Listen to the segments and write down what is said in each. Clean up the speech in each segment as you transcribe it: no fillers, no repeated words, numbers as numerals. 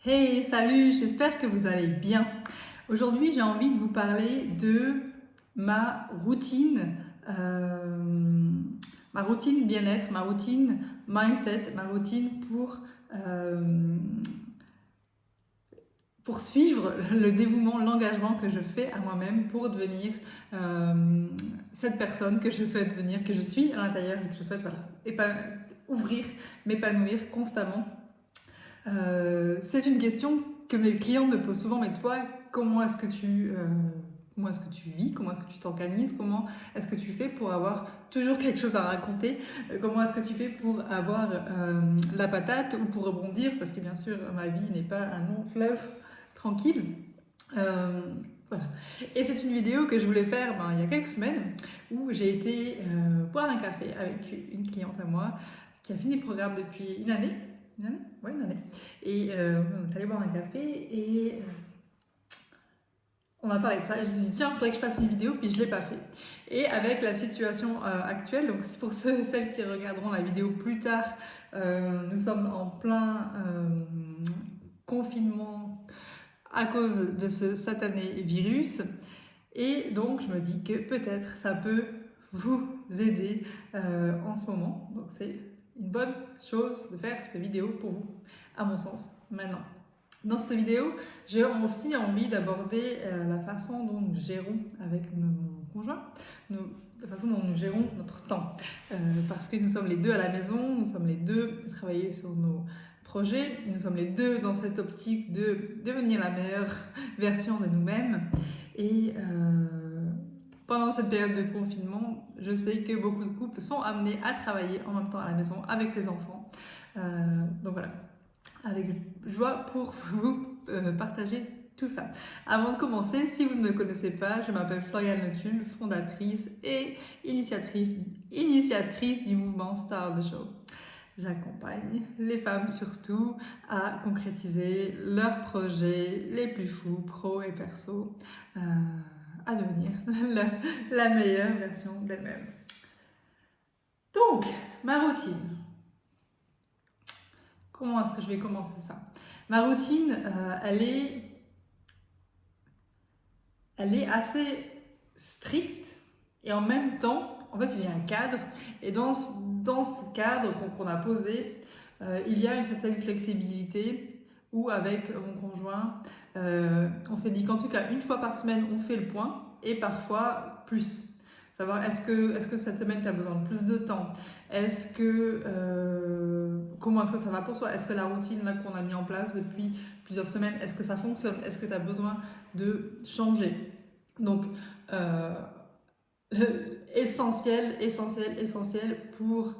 Hey, salut, j'espère que vous allez bien. Aujourd'hui, j'ai envie de vous parler de ma routine, ma routine bien-être, ma routine mindset, ma routine euh, pour suivre le dévouement, l'engagement que je fais à moi-même pour devenir cette personne que je souhaite devenir, que je suis à l'intérieur et que je souhaite ouvrir, m'épanouir constamment. C'est une question que mes clients me posent souvent, mais toi, comment est-ce que tu vis, comment est-ce que tu t'organises, comment est-ce que tu fais pour avoir toujours quelque chose à raconter, comment est-ce que tu fais pour avoir la patate ou pour rebondir, parce que bien sûr, ma vie n'est pas un long fleuve tranquille. Euh, voilà. Et c'est une vidéo que je voulais faire il y a quelques semaines où j'ai été boire un café avec une cliente à moi qui a fini le programme depuis une année. Une année. Ouais, une année. Et on est allé boire un café et on a parlé de ça. Et je me suis dit, tiens, il faudrait que je fasse une vidéo, puis je ne l'ai pas fait. Et avec la situation actuelle, donc pour celles qui regarderont la vidéo plus tard, nous sommes en plein confinement à cause de ce satané virus. Et donc, je me dis que peut-être ça peut vous aider en ce moment. Donc, c'est une bonne chose de faire cette vidéo pour vous, à mon sens, maintenant. Dans cette vidéo, j'ai aussi envie d'aborder la façon dont nous gérons avec mon conjoint, la façon dont nous gérons notre temps. Parce que nous sommes les deux à la maison, nous sommes les deux à travailler sur nos projets, nous sommes les deux dans cette optique de devenir la meilleure version de nous-mêmes. Et pendant cette période de confinement, je sais que beaucoup de couples sont amenés à travailler en même temps à la maison avec les enfants. Donc voilà, avec joie pour vous partager tout ça. Avant de commencer, si vous ne me connaissez pas, je m'appelle Floriane Letulle, fondatrice et initiatrice du mouvement Start the Show. J'accompagne les femmes surtout à concrétiser leurs projets les plus fous, pro et perso, à devenir la meilleure version d'elle-même. Donc, ma routine. Comment est-ce que je vais commencer ça? Ma routine, elle est assez stricte et en même temps, en fait, il y a un cadre. Et dans ce cadre qu'on a posé, il y a une certaine flexibilité où avec mon conjoint, on s'est dit qu'en tout cas, une fois par semaine, on fait le point et parfois plus. Savoir est-ce que cette semaine tu as besoin de plus de temps? Comment est-ce que ça va pour toi? Est-ce que la routine là qu'on a mis en place depuis plusieurs semaines, est-ce que ça fonctionne? Est-ce que tu as besoin de changer? Donc euh, essentiel pour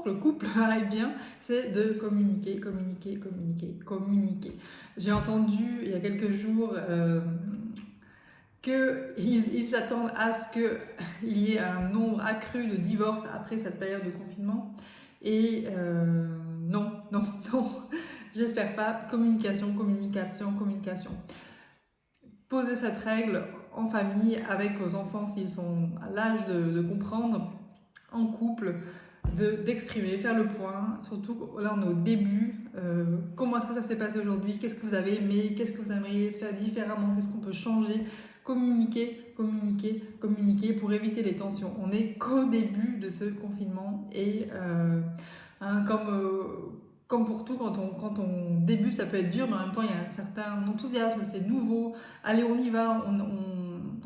que le couple aille bien, c'est de communiquer. J'ai entendu il y a quelques jours qu'ils s'attendent à ce qu'il y ait un nombre accru de divorces après cette période de confinement. Et non, j'espère pas. Communication. Poser cette règle en famille, avec vos enfants s'ils sont à l'âge de comprendre, en couple, d'exprimer, faire le point, surtout là on est au début, comment est-ce que ça s'est passé aujourd'hui, qu'est-ce que vous avez aimé, qu'est-ce que vous aimeriez faire différemment, qu'est-ce qu'on peut changer, communiquer pour éviter les tensions. On n'est qu'au début de ce confinement et hein, comme pour tout, quand on débute, ça peut être dur, mais en même temps, il y a un certain enthousiasme, c'est nouveau, allez, on y va,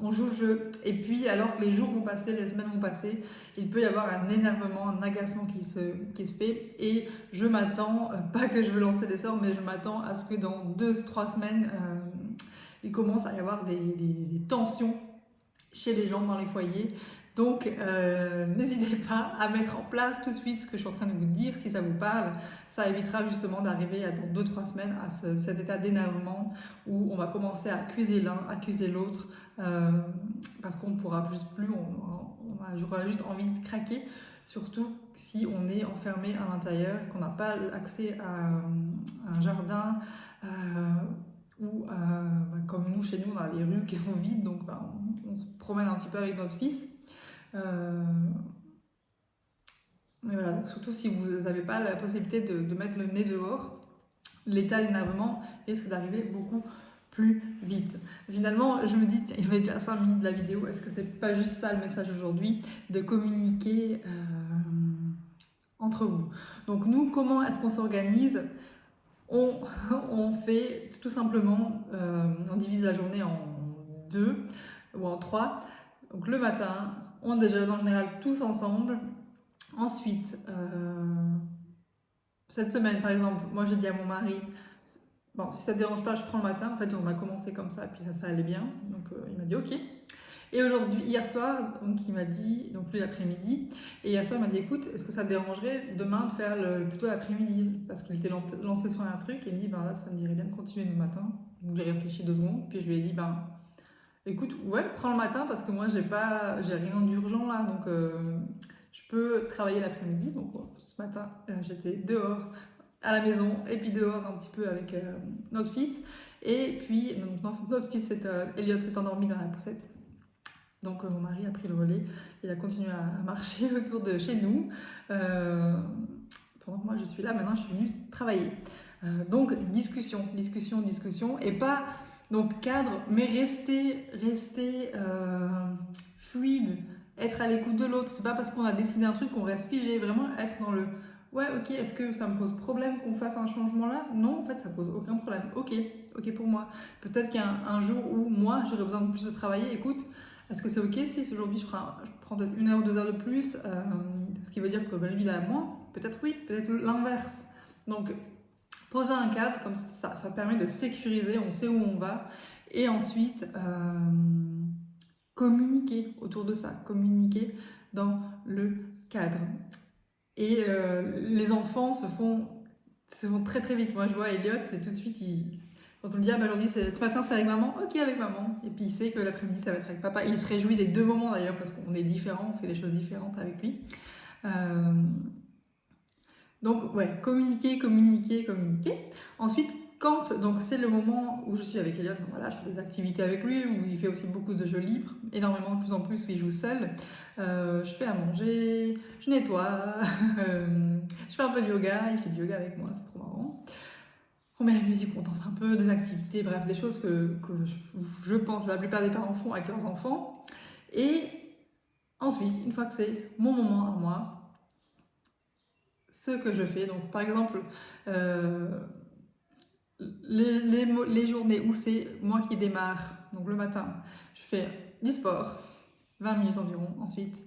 on joue le jeu. Et puis, alors que les jours vont passer, les semaines vont passer, il peut y avoir un énervement, un agacement qui se fait. Et je m'attends, pas que je veux lancer des sorts, mais je m'attends à ce que dans 2-3 semaines, il commence à y avoir des tensions chez les gens dans les foyers. Donc, n'hésitez pas à mettre en place tout de suite ce que je suis en train de vous dire, si ça vous parle. Ça évitera justement d'arriver dans 2-3 semaines à cet état d'énervement où on va commencer à accuser l'un, accuser l'autre, parce qu'on ne pourra plus, on aura juste envie de craquer, surtout si on est enfermé à l'intérieur, qu'on n'a pas accès à un jardin, ou comme nous, chez nous, on a les rues qui sont vides, donc on se promène un petit peu avec notre fils. Euh, Mais voilà, donc surtout si vous n'avez pas la possibilité de mettre le nez dehors, l'état d'énervement risque d'arriver beaucoup plus vite. Finalement, je me dis, tiens, il va déjà 5 minutes de la vidéo, est-ce que c'est pas juste ça le message aujourd'hui, de communiquer entre vous. Donc nous, comment est-ce qu'on s'organise? on fait tout simplement, on divise la journée en 2 ou en 3. Donc le matin, on déjeune en général tous ensemble. Ensuite, cette semaine par exemple, moi j'ai dit à mon mari, bon, si ça ne te dérange pas, je prends le matin. En fait, on a commencé comme ça, puis ça allait bien. Donc il m'a dit ok. Et aujourd'hui, hier soir, donc il m'a dit, donc lui l'après-midi, et hier soir il m'a dit écoute, est-ce que ça te dérangerait demain de faire plutôt l'après-midi? Parce qu'il était lancé sur un truc, et il me dit ben là, ça me dirait bien de continuer le matin. Donc j'ai réfléchi 2 secondes, puis je lui ai dit ben écoute, ouais, prends le matin parce que moi j'ai rien d'urgent là, donc je peux travailler l'après-midi. Donc ce matin, j'étais dehors à la maison et puis dehors un petit peu avec notre fils. Et puis notre fils, Elliot, s'est endormi dans la poussette. Donc mon mari a pris le relais, il a continué à marcher autour de chez nous. Pendant que moi je suis là, maintenant je suis venue travailler. Donc discussion, et pas donc cadre, mais rester fluide, être à l'écoute de l'autre. C'est pas parce qu'on a décidé un truc qu'on reste figé, vraiment être dans le ouais, ok, est-ce que ça me pose problème qu'on fasse un changement là? Non, en fait ça pose aucun problème. Ok pour moi. Peut-être qu'il y a un jour où moi j'aurais besoin de plus de travailler, écoute. Est-ce que c'est ok si aujourd'hui je prends peut-être 1 heure ou 2 heures de plus, ce qui veut dire que lui il a moins? Peut-être oui, peut-être l'inverse. Donc poser un cadre comme ça permet de sécuriser, on sait où on va, et ensuite communiquer autour de ça, communiquer dans le cadre. Et les enfants se font très très vite. Moi je vois Elliot, c'est tout de suite quand on lui dit, ah bah aujourd'hui, ce matin c'est avec maman, ok avec maman. Et puis il sait que l'après-midi ça va être avec papa. Et il se réjouit des 2 moments d'ailleurs parce qu'on est différents, on fait des choses différentes avec lui. Donc ouais, communiquer. Ensuite, donc c'est le moment où je suis avec Elliot, donc voilà, je fais des activités avec lui, où il fait aussi beaucoup de jeux libres, énormément de plus en plus où il joue seul. Je fais à manger, je nettoie, je fais un peu de yoga, il fait du yoga avec moi, c'est trop marrant. On met la musique, on danse un peu, des activités, bref, des choses que je pense la plupart des parents font avec leurs enfants. Et ensuite, une fois que c'est mon moment à moi, ce que je fais, donc par exemple, les journées où c'est moi qui démarre, donc le matin, je fais du sport, 20 minutes environ, ensuite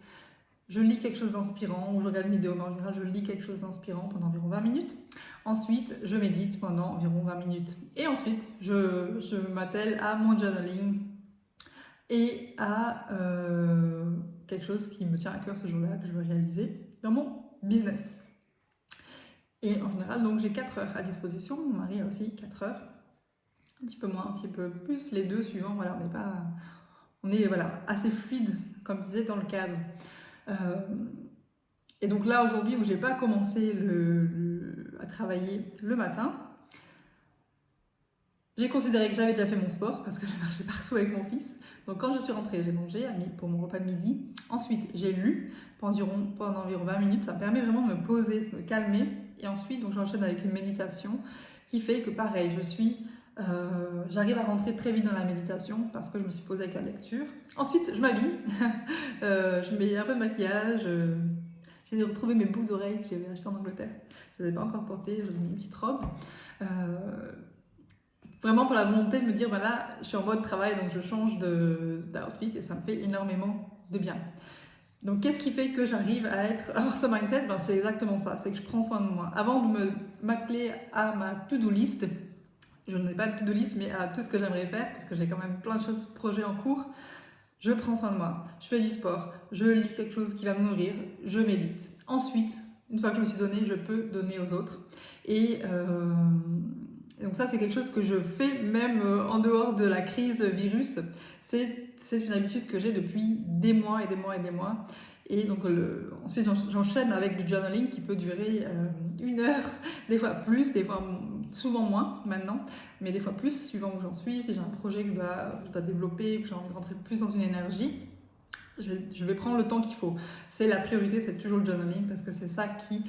je lis quelque chose d'inspirant, ou je regarde une vidéo, mais en général je lis quelque chose d'inspirant pendant environ 20 minutes. Ensuite, je médite pendant environ 20 minutes. Et ensuite, je m'attelle à mon journaling et à quelque chose qui me tient à cœur ce jour-là, que je veux réaliser dans mon business. Et en général, donc j'ai 4 heures à disposition. Mon mari a aussi 4 heures. Un petit peu moins, un petit peu plus, les deux suivants. Voilà, on est voilà, assez fluide, comme je disais, dans le cadre. Et donc là, aujourd'hui, où j'ai pas commencé à travailler le matin, j'ai considéré que j'avais déjà fait mon sport parce que je marchais partout avec mon fils. Donc quand je suis rentrée, j'ai mangé pour mon repas de midi. Ensuite, j'ai lu pendant environ 20 minutes. Ça me permet vraiment de me poser, de me calmer. Et ensuite, donc j'enchaîne avec une méditation qui fait que pareil, j'arrive à rentrer très vite dans la méditation parce que je me suis posée avec la lecture. Ensuite, je m'habille, je mets un peu de maquillage. J'ai retrouvé mes boucles d'oreilles que j'avais achetées en Angleterre. Je ne les avais pas encore portées, j'ai mis une petite robe. Vraiment pour la volonté de me dire, voilà, je suis en mode travail, donc je change d'outfit et ça me fait énormément de bien. Donc qu'est-ce qui fait que j'arrive à avoir ce mindset? C'est exactement ça, c'est que je prends soin de moi. Avant de m'atteler à ma to-do list, je n'ai pas de to-do list, mais à tout ce que j'aimerais faire, parce que j'ai quand même plein de choses, projets en cours, je prends soin de moi. Je fais du sport, je lis quelque chose qui va me nourrir, je médite. Ensuite, une fois que je me suis donné, je peux donner aux autres. Et donc ça, c'est quelque chose que je fais même en dehors de la crise virus. C'est une habitude que j'ai depuis des mois. Et donc ensuite, j'enchaîne avec du journaling qui peut durer 1 heure, des fois plus, des fois souvent moins maintenant, mais des fois plus, suivant où j'en suis, si j'ai un projet que je dois développer, que j'ai envie de rentrer plus dans une énergie. je vais prendre le temps qu'il faut. C'est la priorité, c'est toujours le journaling parce que c'est ça qui